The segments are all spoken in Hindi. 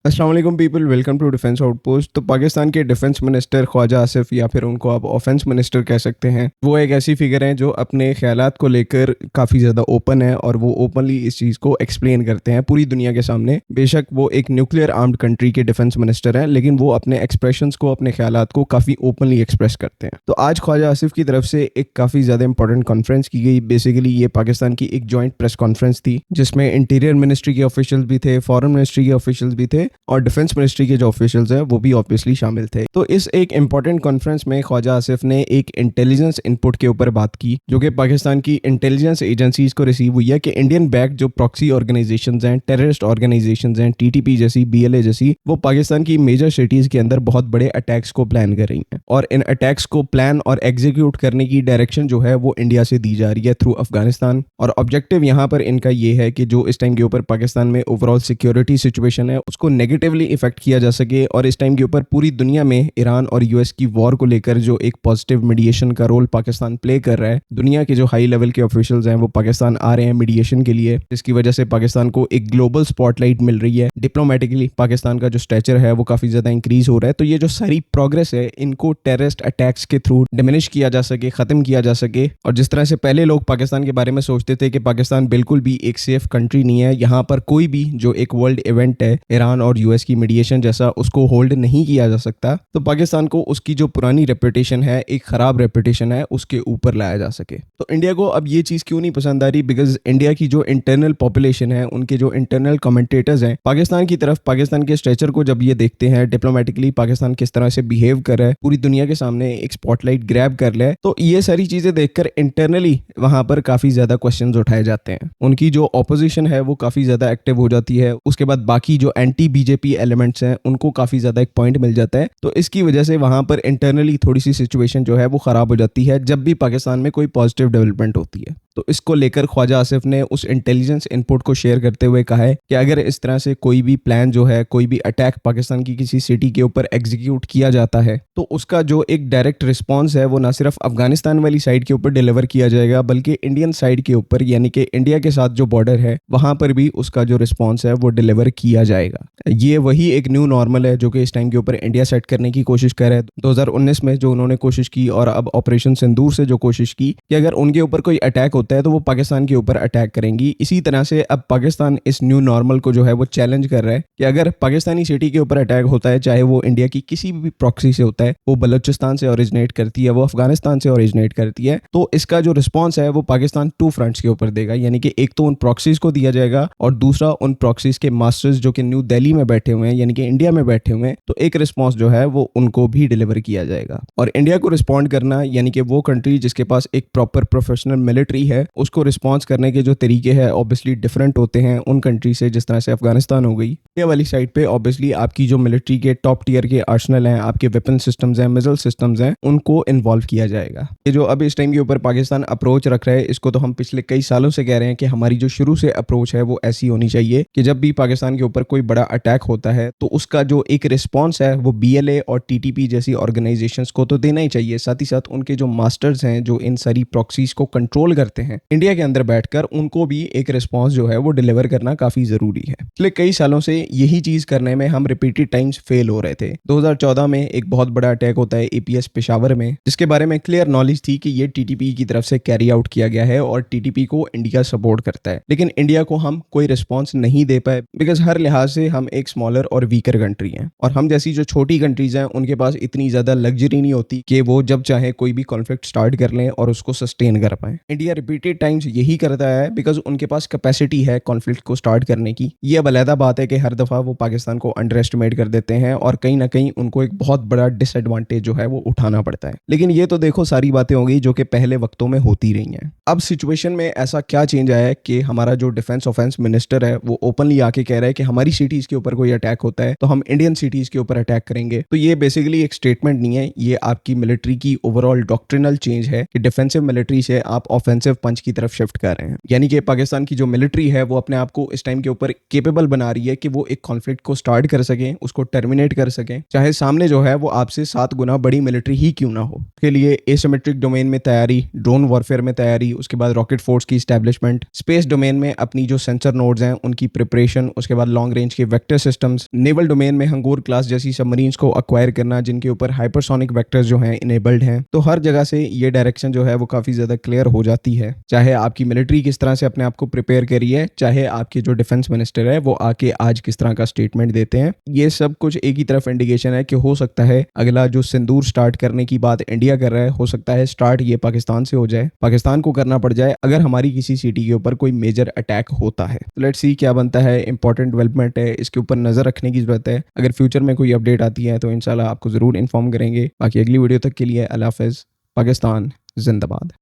अस्सलाम वालेकुम people, welcome to defence outpost. तो पाकिस्तान के डिफेंस मिनिस्टर ख्वाजा आसिफ, या फिर उनको आप ऑफेंस मिनिस्टर कह सकते हैं, वो एक ऐसी फिगर हैं जो अपने ख्यालात को लेकर काफ़ी ज़्यादा ओपन है और वो ओपनली इस चीज़ को एक्सप्लेन करते हैं पूरी दुनिया के सामने। बेशक वो एक न्यूक्लियर आर्म्ड कंट्री के डिफेंस मिनिस्टर हैं, लेकिन वो अपने एक्सप्रेशंस को, अपने ख्यालात को काफ़ी ओपनली एक्सप्रेस करते हैं। तो आज ख्वाजा आसिफ की तरफ से एक काफ़ी ज़्यादा इंपॉर्टेंट कॉन्फ्रेंस की गई। बेसिकली ये पाकिस्तान की एक जॉइंट प्रेस कॉन्फ्रेंस थी जिसमें इंटीरियर मिनिस्ट्री के ऑफिशियल्स भी थे, फॉरेन मिनिस्ट्री के ऑफिशियल्स भी थे और डिफेंस मिनिस्ट्री के जो ऑफिशियल्स हैं वो भी ऑब्वियसली शामिल थे। तो इस एक इंपॉर्टेंट कॉन्फ्रेंस में ख्वाजा आसिफ ने एक इंटेलिजेंस इनपुट के ऊपर बात की जो कि पाकिस्तान की इंटेलिजेंस एजेंसीज को रिसीव हुई है कि इंडियन बैक जो प्रॉक्सी ऑर्गेनाइजेशंस हैं, टेररिस्ट ऑर्गेनाइजेशंस हैं, टीटीपी जैसी, बीएलए जैसी, वो पाकिस्तान की मेजर सिटीज के अंदर बहुत बड़े अटैक्स को प्लान कर रही हैं और इन अटैक्स को प्लान और एग्जीक्यूट करने की डायरेक्शन जो है वो इंडिया से दी जा रही है थ्रू अफगानिस्तान। और ऑब्जेक्टिव यहाँ पर इनका ये है कि जो इस टाइम के ऊपर पाकिस्तान में ओवरऑल सिक्योरिटी सिचुएशन है उसको नेगेटिवली इफेक्ट किया जा सके और इस टाइम के ऊपर पूरी दुनिया में ईरान और यूएस की वॉर को लेकर जो एक पॉजिटिव मीडिएशन का रोल पाकिस्तान प्ले कर रहा है, दुनिया के जो हाई लेवल के ऑफिशियल्स हैं वो पाकिस्तान आ रहे हैं मीडिएशन के लिए, जिसकी वजह से पाकिस्तान को एक ग्लोबल स्पॉटलाइट मिल रही है। डिप्लोमेटिकली पाकिस्तान का जो स्टेचर है वो काफी ज्यादा इंक्रीज हो रहा है। तो ये जो सारी प्रोग्रेस है इनको टेररिस्ट अटैक्स के थ्रू डिमिनिश किया जा सके, खत्म किया जा सके। और जिस तरह से पहले लोग पाकिस्तान के बारे में सोचते थे कि पाकिस्तान बिल्कुल भी एक सेफ कंट्री नहीं है, यहाँ पर कोई भी जो एक वर्ल्ड इवेंट है ईरान और यूएस की मीडिएशन जैसा उसको होल्ड नहीं किया जा सकता, तो पाकिस्तान को उसकी जो पुरानी रेपुटेशन है, एक खराब रेपुटेशन है, उसके ऊपर लाया जा सके। तो इंडिया को अब ये चीज क्यों नहीं पसंद आ रही? बिकॉज इंडिया की जो इंटरनल पॉपुलेशन है, उनके जो इंटरनल कमेंटेटर्स हैं पाकिस्तान की तरफ, पाकिस्तान के स्ट्रेचर को जब ये देखते हैं, डिप्लोमेटिकली पाकिस्तान किस तरह से बिहेव कर रहा है, पूरी दुनिया के सामने एक स्पॉटलाइट ग्रैब कर ले, तो ये सारी चीजें देखकर इंटरनली वहां पर काफी ज्यादा क्वेश्चंस उठाए जाते हैं। उनकी जो ऑपोजिशन है वो काफी ज्यादा एक्टिव हो जाती है। उसके बाद बाकी जो एंटी बीजेपी एलिमेंट्स हैं उनको काफी ज्यादा एक पॉइंट मिल जाता है। तो इसकी वजह से वहां पर इंटरनली थोड़ी सी सिचुएशन जो है वो खराब हो जाती है जब भी पाकिस्तान में कोई पॉजिटिव डेवलपमेंट होती है। तो इसको लेकर ख्वाजा आसिफ ने उस इंटेलिजेंस इनपुट को शेयर करते हुए कहा है कि अगर इस तरह से कोई भी प्लान जो है, कोई भी अटैक पाकिस्तान की किसी सिटी के ऊपर एग्जीक्यूट किया जाता है तो उसका जो एक डायरेक्ट रिस्पॉन्स है वो ना सिर्फ अफगानिस्तान वाली साइड के ऊपर डिलीवर किया जाएगा बल्कि इंडियन साइड के ऊपर, यानी कि इंडिया के साथ जो बॉर्डर है वहां पर भी उसका जो रिस्पॉन्स है वो डिलीवर किया जाएगा। ये वही एक न्यू नॉर्मल है जो कि इस टाइम के ऊपर इंडिया सेट करने की कोशिश कर रहा है। 2019 में जो उन्होंने कोशिश की और अब ऑपरेशन सिंदूर से जो कोशिश की कि अगर उनके ऊपर कोई अटैक होता है तो वो पाकिस्तान के ऊपर अटैक करेंगी। इसी तरह से अब पाकिस्तान इस न्यू नॉर्मल को जो है वो चैलेंज कर रहा है कि अगर पाकिस्तानी सिटी के ऊपर अटैक होता है, चाहे वो इंडिया की किसी भी प्रॉक्सी से होता है, वो बलूचिस्तान से ओरिजिनेट करती है, वो अफगानिस्तान से ओरिजिनेट करती है, तो इसका जो रिस्पॉन्स है वो पाकिस्तान टू फ्रंट्स के ऊपर देगा। यानी कि एक तो उन प्रॉक्सीज को दिया जाएगा और दूसरा उन प्रॉक्सीज के मास्टर्स जो कि न्यू दिल्ली में बैठे हुए हैं, यानी कि इंडिया में बैठे हुए हैं, तो एक रिस्पॉन्स जो है वो उनको भी डिलीवर किया जाएगा। और इंडिया को रिस्पॉन्ड करना, यानी कि वो कंट्री जिसके पास एक प्रॉपर प्रोफेशनल मिलिट्री है, उसको रिस्पॉन्स करने के जो तरीके हैं ऑब्वियसली डिफरेंट होते हैं उन कंट्री से। जिस तरह से अफगानिस्तान हो गई, इंडिया वाली साइड पे ऑब्वियसली आपकी जो मिलिट्री के टॉप टीयर के आर्सनल हैं, आपके वेपन सिस्टम्स हैं, मिसाइल सिस्टम्स हैं, उनको इन्वॉल्व किया जाएगा। ये जो अब इस टाइम के ऊपर पाकिस्तान अप्रोच रख रहा है, इसको तो हम पिछले कई सालों से कह रहे हैं कि हमारी जो शुरू से अप्रोच है वो ऐसी होनी चाहिए कि जब भी पाकिस्तान के ऊपर कोई बड़ा अटैक होता है तो उसका जो एक रिस्पॉन्स है वो बीएलए और टीटीपी जैसी ऑर्गेनाइजेशंस को तो देना ही चाहिए, साथ ही साथ उनके जो मास्टर्स हैं जो इन सारी प्रॉक्सीज को कंट्रोल करते हैं इंडिया के अंदर बैठकर, उनको भी एक रिस्पॉन्स जो है वो डिलीवर करना काफी जरूरी है। पिछले कई सालों से यही चीज करने में हम रिपीटेड टाइम्स फेल हो रहे थे। 2014 में एक बहुत बड़ा अटैक होता है एपीएस पेशावर में, जिसके बारे में क्लियर नॉलेज थी कि ये टीटीपी की तरफ से कैरी आउट किया गया है और टीटीपी को इंडिया सपोर्ट करता है, लेकिन इंडिया को हम कोई रिस्पॉन्स नहीं दे पाए बिकॉज हर लिहाज से हम एक स्मॉलर और वीकर कंट्री हैं और हम जैसी जो छोटी कंट्रीज हैं उनके पास इतनी ज्यादा लग्जरी नहीं होती कि वो जब चाहे कोई भी कॉन्फ्लिक्ट स्टार्ट कर लें और उसको सस्टेन कर पाए। इंडिया रिपीटेड टाइम्स यही करता है बिकॉज उनके पास कैपेसिटी है कॉन्फ्लिक्ट को स्टार्ट करने की। ये अब अलग बात है कि हर दफा वो पाकिस्तान को अंडर एस्टिमेट कर देते हैं और कहीं ना कहीं उनको एक बहुत बड़ा डिसएडवांटेज जो है वो उठाना पड़ता है। लेकिन ये तो देखो सारी बातें हो गई जो कि पहले वक्तों में होती रही हैं। अब सिचुएशन में ऐसा क्या चेंज आया है कि हमारा जो डिफेंस ऑफेंस मिनिस्टर है वो ओपनली आके कह रहा है कि हमारी सिटीज के ऊपर कोई अटैक होता है तो हम इंडियन सिटीज के ऊपर अटैक करेंगे। तो ये बेसिकली एक स्टेटमेंट नहीं है, ये आपकी मिलिट्री की ओवरऑल डॉक्ट्रिनल चेंज है कि डिफेंसिव मिलिट्री से आप ऑफेंसिव पंच की तरफ शिफ्ट कर रहे हैं। यानी कि पाकिस्तान की जो मिलिट्री है वो अपने आप को इस टाइम के ऊपर केपेबल बना रही है कि वो एक कॉन्फ्लिक्ट को स्टार्ट कर सकें, उसको टर्मिनेट कर सकें, चाहे सामने जो है वो आपसे 7 गुना बड़ी मिलिट्री ही क्यों ना हो। उसके लिए एसिमेट्रिक डोमेन में तैयारी, ड्रोन वॉरफेयर में तैयारी, उसके बाद रॉकेट फोर्स की स्टैब्लिशमेंट, स्पेस डोमेन में अपनी जो सेंसर नोड्स हैं उनकी प्रिपरेशन, उसके बाद लॉन्ग रेंज के वेक्टर सिस्टम्स, नेवल डोमेन में हंगोर क्लास जैसी सबमरीन्स को अक्वायर करना जिनके ऊपर हाइपरसोनिक वेक्टर्स जो हैं इनेबल्ड हैं। तो हर जगह से ये डायरेक्शन जो है वो काफी ज्यादा क्लियर हो जाती है। चाहे आपकी मिलिट्री किस तरह से अपने आप को प्रिपेयर करी है, चाहे आपके जो डिफेंस मिनिस्टर है वो आके आज किस तरह का स्टेटमेंट देते हैं, ये सब कुछ एक ही तरफ इंडिकेशन है कि हो सकता है अगला जो सिंदूर स्टार्ट करने की बात इंडिया कर रहा है, हो सकता है स्टार्ट ये पाकिस्तान से हो जाए, पाकिस्तान को करना पड़ जाए अगर हमारी किसी सिटी के ऊपर कोई मेजर अटैक होता है। लेट्स सी क्या बनता है। इंपॉर्टेंट डेवलपमेंट है, इसके ऊपर नजर रखने की जरूरत है। अगर फ्यूचर में कोई अपडेट आती है तो इंशाल्लाह आपको जरूर इन्फॉर्म करेंगे। बाकी अगली वीडियो तक के लिए अल्लाह हाफिज। पाकिस्तान जिंदाबाद।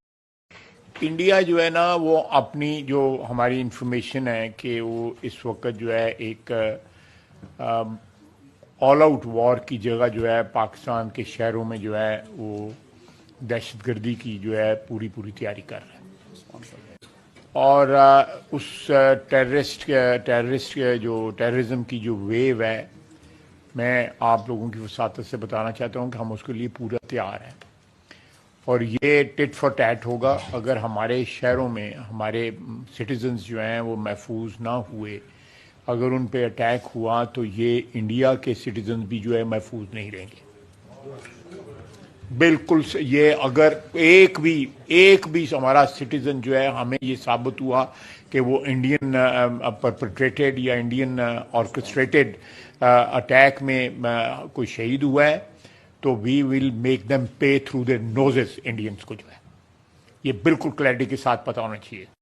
इंडिया जो है ना वो अपनी जो हमारी इंफॉर्मेशन है कि वो इस वक्त जो है एक ऑल आउट वॉर की जगह जो है पाकिस्तान के शहरों में जो है वो दहशतगर्दी की जो है पूरी तैयारी कर रहा है। और उस टेररिस्ट जो टेररिज्म की जो वेव है, मैं आप लोगों की वसातत से बताना चाहता हूँ कि हम उसके लिए पूरा तैयार हैं। और ये टिट फॉर टैट होगा अगर हमारे शहरों में हमारे सिटीजन्स जो हैं वो महफूज ना हुए, अगर उन पे अटैक हुआ तो ये इंडिया के सिटीजन्स भी जो है महफूज नहीं रहेंगे। बिल्कुल ये अगर एक भी हमारा सिटीजन जो है हमें ये साबित हुआ कि वो इंडियन परपेट्रेटेड या इंडियन ऑर्केस्ट्रेटेड अटैक में कोई शहीद हुआ है तो वी विल मेक देम पे थ्रू देयर नोजेस। इंडियंस को जो है ये बिल्कुल क्लैरिटी के साथ पता होना चाहिए।